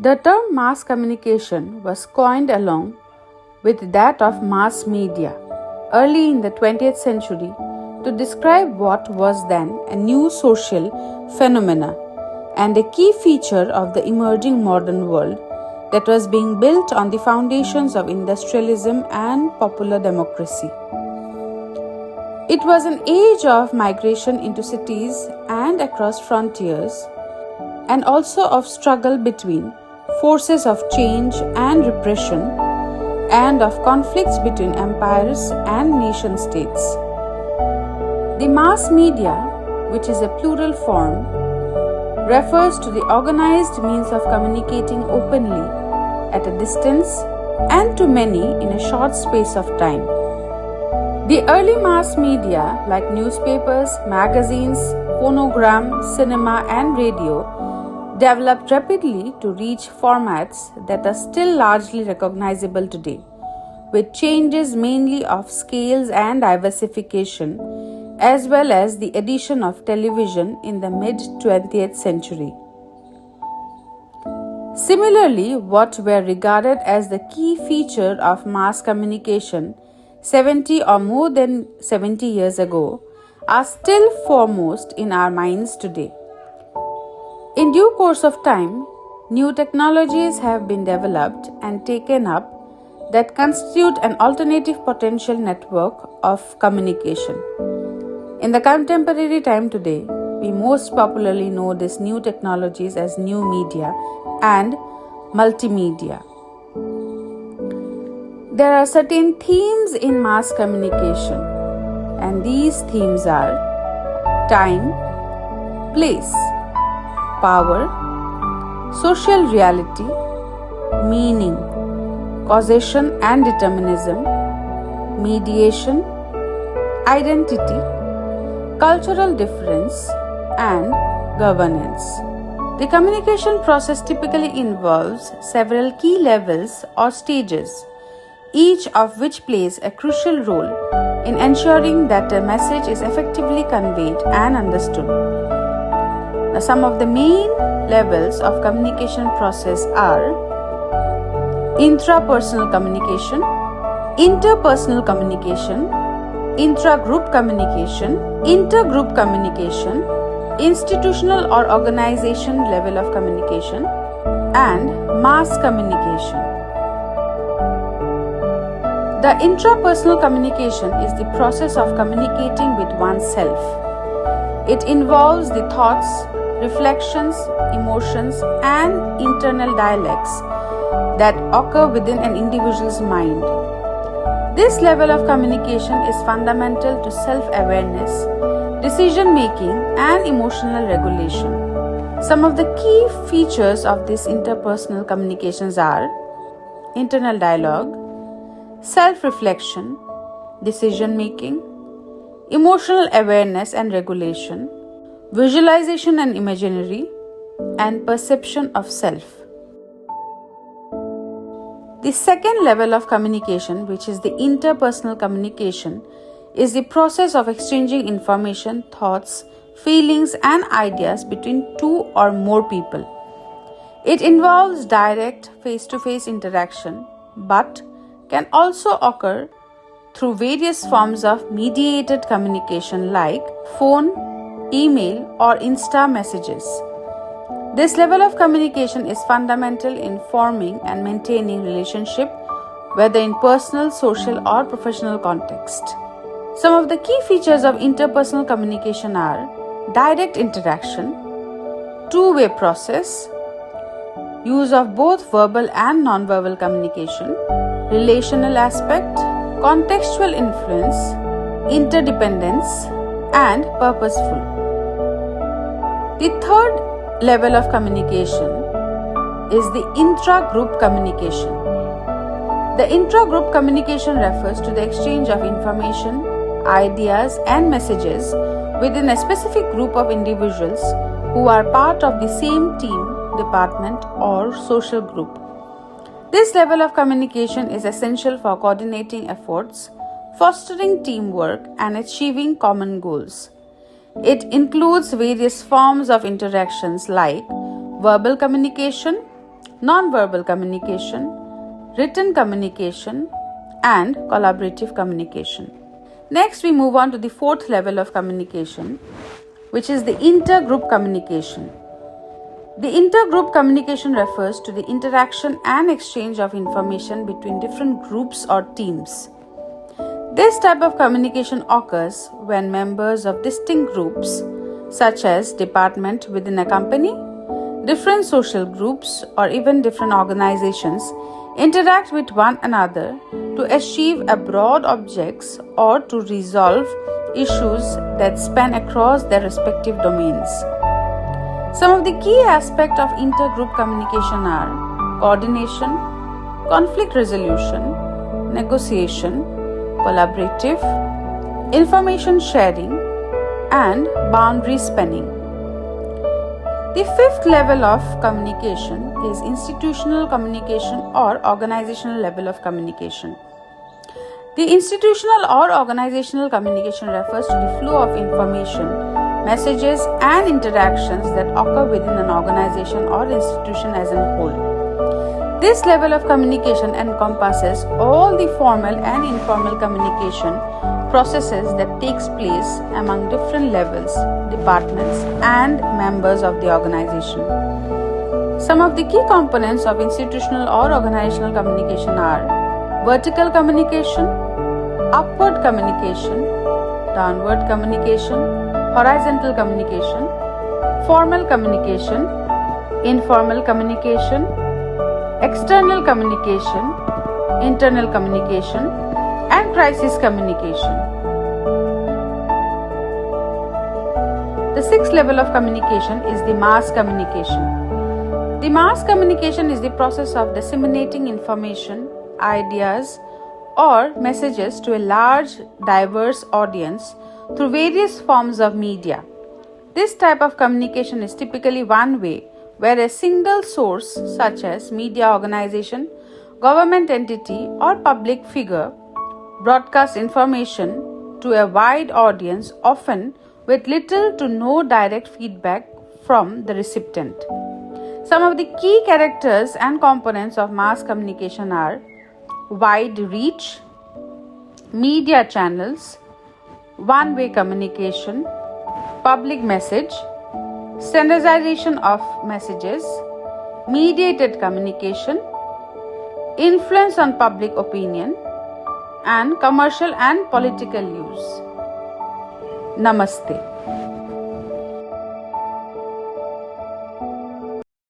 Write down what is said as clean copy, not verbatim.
The term mass communication was coined along with that of mass media early in the 20th century to describe what was then a new social phenomena and a key feature of the emerging modern world that was being built on the foundations of industrialism and popular democracy. It was an age of migration into cities and across frontiers, and also of struggle between forces of change and repression, and of conflicts between empires and nation states. The mass media, which is a plural form, refers to the organized means of communicating openly at a distance and to many in a short space of time. The early mass media, like newspapers, magazines, phonogram, cinema, and radio, developed rapidly to reach formats that are still largely recognizable today, with changes mainly of scales and diversification, as well as the addition of television in the mid-20th century. Similarly, what were regarded as the key feature of mass communication 70 or more than 70 years ago are still foremost in our minds today. In due course of time, new technologies have been developed and taken up that constitute an alternative potential network of communication. In the contemporary time today, we most popularly know these new technologies as new media and multimedia. There are certain themes in mass communication, and these themes are time, place, power, social reality, meaning, causation and determinism, mediation, identity, cultural difference, and governance. The communication process typically involves several key levels or stages, each of which plays a crucial role in ensuring that a message is effectively conveyed and understood. Now, some of the main levels of communication process are intrapersonal communication, interpersonal communication, intragroup communication, intergroup communication, institutional or organization level of communication, and mass communication. The intrapersonal communication is the process of communicating with oneself. It involves the thoughts, reflections, emotions, and internal dialects that occur within an individual's mind. This level of communication is fundamental to self-awareness, decision-making, and emotional regulation. Some of the key features of these interpersonal communications are internal dialogue, self-reflection, decision-making, emotional awareness and regulation, visualization and imaginary, and perception of self. The second level of communication, which is the interpersonal communication, is the process of exchanging information, thoughts, feelings, and ideas between two or more people. It involves direct face-to-face interaction, but can also occur through various forms of mediated communication like phone, email, or Insta messages. This level of communication is fundamental in forming and maintaining relationship, whether in personal, social, or professional context. Some of the key features of interpersonal communication are direct interaction, two-way process, use of both verbal and non-verbal communication, relational aspect, contextual influence, interdependence, and purposeful. The third level of communication is the intra-group communication. The intra-group communication refers to the exchange of information, ideas, and messages within a specific group of individuals who are part of the same team, department, or social group. This level of communication is essential for coordinating efforts, fostering teamwork, and achieving common goals. It includes various forms of interactions like verbal communication, non-verbal communication, written communication, and collaborative communication. Next, we move on to the fourth level of communication, which is the intergroup communication. The intergroup communication refers to the interaction and exchange of information between different groups or teams. This type of communication occurs when members of distinct groups, such as department within a company, different social groups, or even different organizations, interact with one another to achieve a broad objects or to resolve issues that span across their respective domains. Some of the key aspects of intergroup communication are coordination, conflict resolution, negotiation, collaborative, information sharing, and boundary spanning. The fifth level of communication is institutional communication or organizational level of communication. The institutional or organizational communication refers to the flow of information, messages, and interactions that occur within an organization or institution as a whole. This level of communication encompasses all the formal and informal communication processes that takes place among different levels, departments, and members of the organization. Some of the key components of institutional or organizational communication are vertical communication, upward communication, downward communication, horizontal communication, formal communication, informal communication, external communication, internal communication, and crisis communication. The sixth level of communication is the mass communication. The mass communication is the process of disseminating information, ideas, or messages to a large, diverse audience through various forms of media. This type of communication is typically one way, where a single source, such as media organization, government entity, or public figure, broadcasts information to a wide audience, often with little to no direct feedback from the recipient. Some of the key characters and components of mass communication are wide reach, media channels, one-way communication, public message, standardization of messages, mediated communication, influence on public opinion, and commercial and political use. Namaste.